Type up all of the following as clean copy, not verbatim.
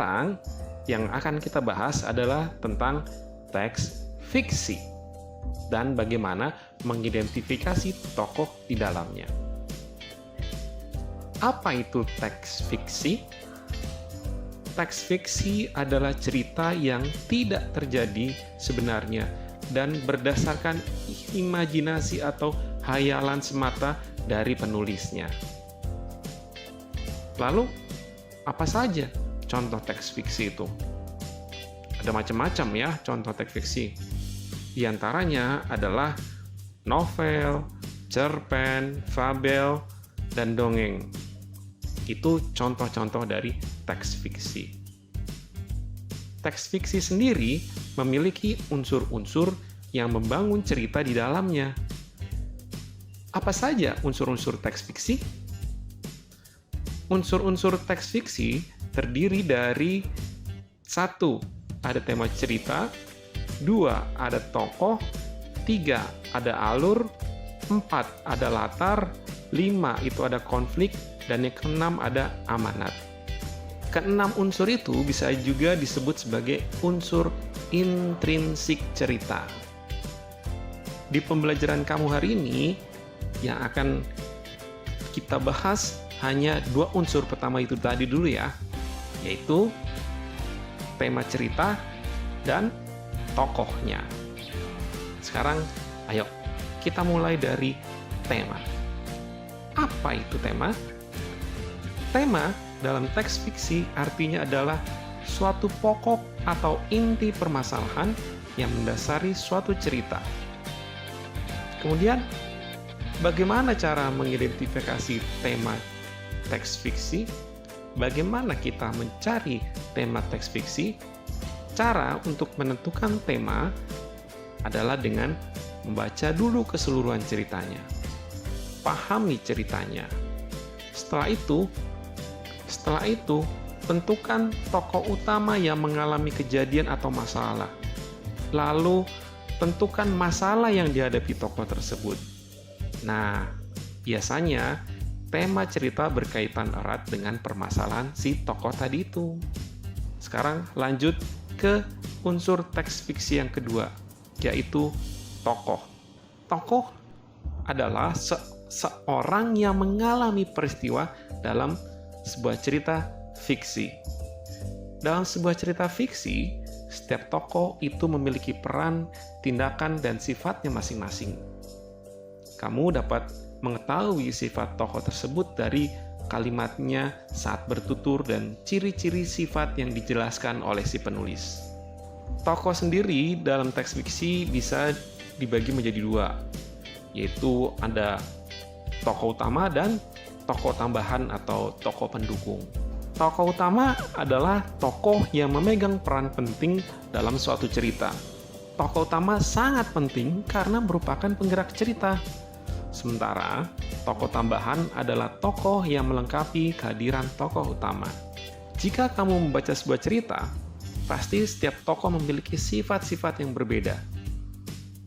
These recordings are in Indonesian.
Sekarang yang akan kita bahas adalah tentang teks fiksi dan bagaimana mengidentifikasi tokoh di dalamnya. Apa itu teks fiksi? Teks fiksi adalah cerita yang tidak terjadi sebenarnya dan berdasarkan imajinasi atau hayalan semata dari penulisnya. Lalu, apa saja contoh teks fiksi itu? Ada macam-macam ya contoh teks fiksi. Di antaranya adalah novel, cerpen, fabel, dan dongeng. Itu contoh-contoh dari teks fiksi. Teks fiksi sendiri memiliki unsur-unsur yang membangun cerita di dalamnya. Apa saja unsur-unsur teks fiksi? Unsur-unsur teks fiksi terdiri dari 1. Ada tema cerita, 2. Ada tokoh, 3. Ada alur, 4. Ada latar, 5. Itu ada konflik, dan yang ke-6 ada amanat. Ke-6 unsur itu bisa juga disebut sebagai unsur intrinsik cerita. Di pembelajaran kamu hari ini, yang akan kita bahas hanya 2 unsur pertama itu tadi dulu ya, yaitu tema cerita dan tokohnya. Sekarang, ayo kita mulai dari tema. Apa itu tema? Tema dalam teks fiksi artinya adalah suatu pokok atau inti permasalahan yang mendasari suatu cerita. Kemudian, bagaimana cara mengidentifikasi tema teks fiksi? Bagaimana kita mencari tema teks fiksi? Cara untuk menentukan tema adalah dengan membaca dulu keseluruhan ceritanya. Pahami ceritanya. Setelah itu, tentukan tokoh utama yang mengalami kejadian atau masalah. Lalu, tentukan masalah yang dihadapi tokoh tersebut. Nah, biasanya tema cerita berkaitan erat dengan permasalahan si tokoh tadi itu. Sekarang lanjut ke unsur teks fiksi yang kedua, yaitu tokoh. Tokoh adalah seorang yang mengalami peristiwa dalam sebuah cerita fiksi. Dalam sebuah cerita fiksi, setiap tokoh itu memiliki peran, tindakan, dan sifatnya masing-masing. Kamu dapat mengetahui sifat tokoh tersebut dari kalimatnya saat bertutur dan ciri-ciri sifat yang dijelaskan oleh si penulis. Tokoh sendiri dalam teks fiksi bisa dibagi menjadi 2, yaitu ada tokoh utama dan tokoh tambahan atau tokoh pendukung. Tokoh utama adalah tokoh yang memegang peran penting dalam suatu cerita. Tokoh utama sangat penting karena merupakan penggerak cerita. Sementara, tokoh tambahan adalah tokoh yang melengkapi kehadiran tokoh utama. Jika kamu membaca sebuah cerita, pasti setiap tokoh memiliki sifat-sifat yang berbeda.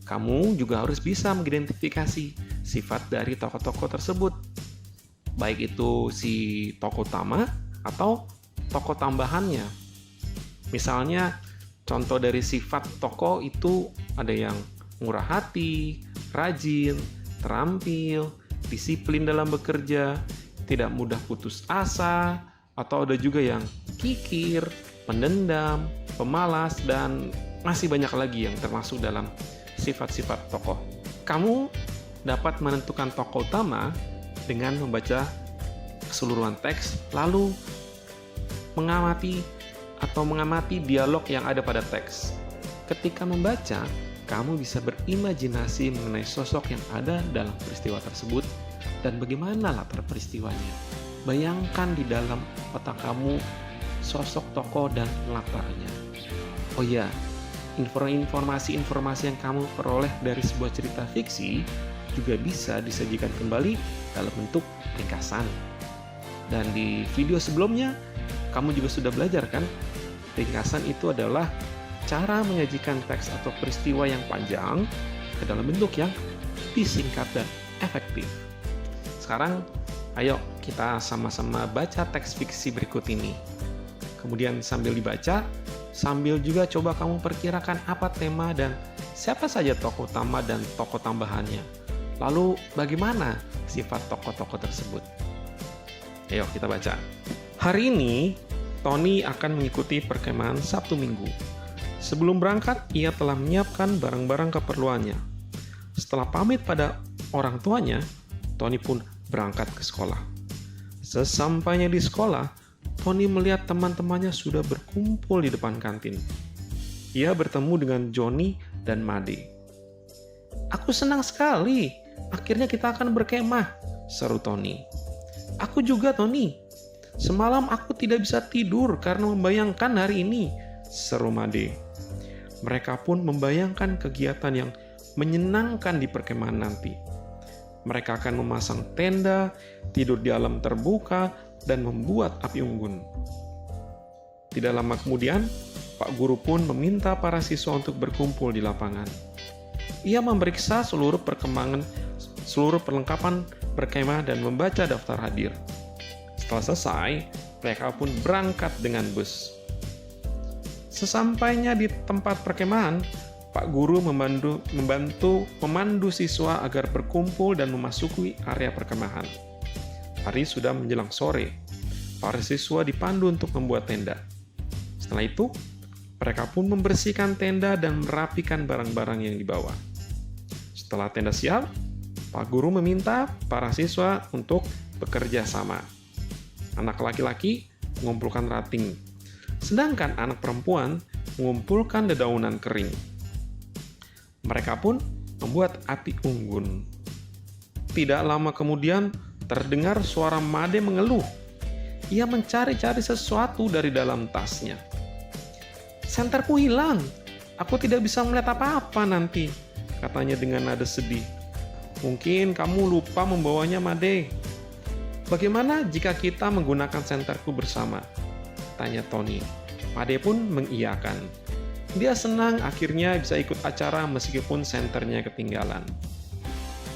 Kamu juga harus bisa mengidentifikasi sifat dari tokoh-tokoh tersebut, baik itu si tokoh utama atau tokoh tambahannya. Misalnya, contoh dari sifat tokoh itu ada yang murah hati, rajin, terampil, disiplin dalam bekerja, tidak mudah putus asa, atau ada juga yang kikir, pendendam, pemalas, dan masih banyak lagi yang termasuk dalam sifat-sifat tokoh. Kamu dapat menentukan tokoh utama dengan membaca keseluruhan teks, lalu mengamati dialog yang ada pada teks. Ketika membaca, kamu bisa berimajinasi mengenai sosok yang ada dalam peristiwa tersebut dan bagaimana latar peristiwanya. Bayangkan di dalam otak kamu sosok tokoh dan latarnya. Oh ya, informasi-informasi yang kamu peroleh dari sebuah cerita fiksi juga bisa disajikan kembali dalam bentuk ringkasan. Dan di video sebelumnya, kamu juga sudah belajar kan? Ringkasan itu adalah cara menyajikan teks atau peristiwa yang panjang ke dalam bentuk yang disingkat dan efektif. Sekarang, ayo kita sama-sama baca teks fiksi berikut ini. Kemudian sambil dibaca, sambil juga coba kamu perkirakan apa tema dan siapa saja tokoh utama dan tokoh tambahannya. Lalu bagaimana sifat tokoh-tokoh tersebut? Ayo kita baca. Hari ini, Tony akan mengikuti perkemahan Sabtu Minggu. Sebelum berangkat, ia telah menyiapkan barang-barang keperluannya. Setelah pamit pada orang tuanya, Tony pun berangkat ke sekolah. Sesampainya di sekolah, Tony melihat teman-temannya sudah berkumpul di depan kantin. Ia bertemu dengan Johnny dan Made. "Aku senang sekali, akhirnya kita akan berkemah," seru Tony. "Aku juga, Tony. Semalam aku tidak bisa tidur karena membayangkan hari ini," seru Made. Mereka pun membayangkan kegiatan yang menyenangkan di perkemahan nanti. Mereka akan memasang tenda, tidur di alam terbuka, dan membuat api unggun. Tidak lama kemudian, Pak Guru pun meminta para siswa untuk berkumpul di lapangan. Ia memeriksa seluruh perlengkapan berkemah dan membaca daftar hadir. Setelah selesai, mereka pun berangkat dengan bus. Sesampainya di tempat perkemahan, Pak Guru membantu memandu siswa agar berkumpul dan memasuki area perkemahan. Hari sudah menjelang sore. Para siswa dipandu untuk membuat tenda. Setelah itu, mereka pun membersihkan tenda dan merapikan barang-barang yang dibawa. Setelah tenda siap, Pak Guru meminta para siswa untuk bekerja sama. Anak laki-laki mengumpulkan ranting, sedangkan anak perempuan mengumpulkan dedaunan kering. Mereka pun membuat api unggun. Tidak lama kemudian, terdengar suara Made mengeluh. Ia mencari-cari sesuatu dari dalam tasnya. "Senterku hilang. Aku tidak bisa melihat apa-apa nanti," katanya dengan nada sedih. "Mungkin kamu lupa membawanya, Made." "Bagaimana jika kita menggunakan senterku bersama?" tanya Tony. Made pun mengiyakan. Dia senang akhirnya bisa ikut acara meskipun senternya ketinggalan.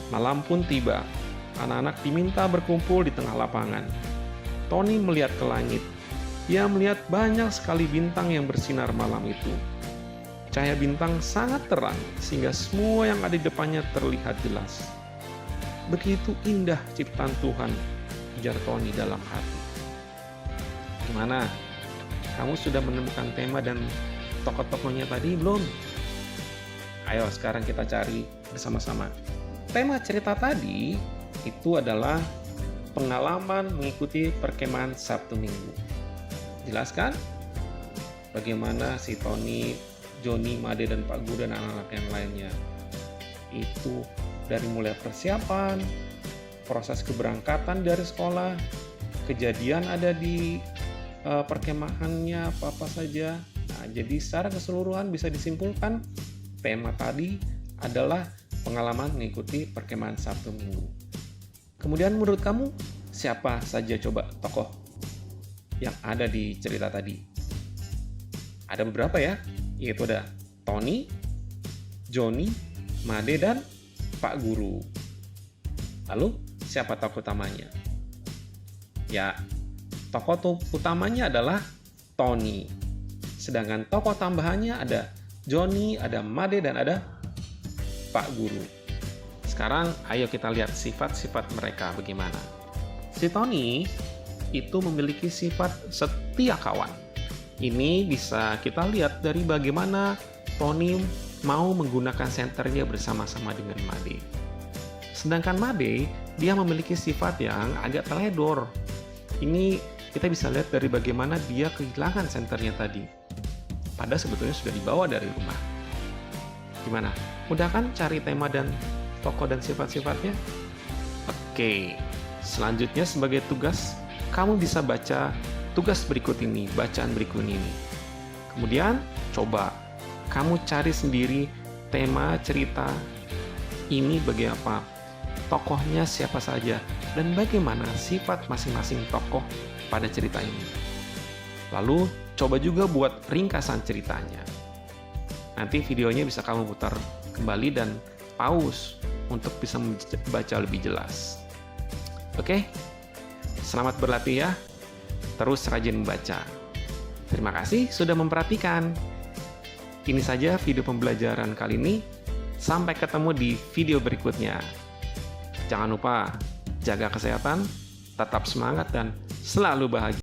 Malam pun tiba. Anak-anak diminta berkumpul di tengah lapangan. Tony melihat ke langit. Ia melihat banyak sekali bintang yang bersinar malam itu. Cahaya bintang sangat terang, sehingga semua yang ada di depannya terlihat jelas. "Begitu indah ciptaan Tuhan," ujar Tony dalam hati. Gimana? Kamu sudah menemukan tema dan tokoh-tokohnya tadi belum? Ayo sekarang kita cari bersama-sama. Tema cerita tadi itu adalah pengalaman mengikuti perkemahan Sabtu Minggu. Jelaskan bagaimana si Tony, Johnny, Made, dan Pak Guru dan anak-anak yang lainnya. Itu dari mulai persiapan, proses keberangkatan dari sekolah, kejadian ada di perkemahannya apa-apa saja. Nah, jadi secara keseluruhan bisa disimpulkan tema tadi adalah pengalaman mengikuti perkemahan Sabtu Minggu. Kemudian menurut kamu, siapa saja coba tokoh yang ada di cerita tadi? Ada beberapa ya, yaitu ada Tony, Johnny, Made, dan Pak Guru. Lalu, siapa tokoh utamanya? Ya, tokoh utamanya adalah Tony. Sedangkan tokoh tambahannya ada Johnny, ada Made, dan ada Pak Guru. Sekarang ayo kita lihat sifat-sifat mereka bagaimana. Si Tony itu memiliki sifat setia kawan. Ini bisa kita lihat dari bagaimana Tony mau menggunakan senternya bersama-sama dengan Made. Sedangkan Made, dia memiliki sifat yang agak teledor. Ini kita bisa lihat dari bagaimana dia kehilangan senternya tadi. Padahal sebetulnya sudah dibawa dari rumah. Gimana? Mudah kan cari tema dan tokoh dan sifat-sifatnya? Oke, selanjutnya sebagai tugas, kamu bisa baca tugas berikut ini, bacaan berikut ini. Kemudian, coba kamu cari sendiri tema cerita ini bagi apa, tokohnya siapa saja, dan bagaimana sifat masing-masing tokoh pada cerita ini. Lalu, coba juga buat ringkasan ceritanya. Nanti videonya bisa kamu putar kembali dan pause untuk bisa membaca lebih jelas. Oke, selamat berlatih ya. Terus rajin membaca. Terima kasih sudah memperhatikan. Ini saja video pembelajaran kali ini. Sampai ketemu di video berikutnya. Jangan lupa jaga kesehatan, tetap semangat, dan selalu bahagia.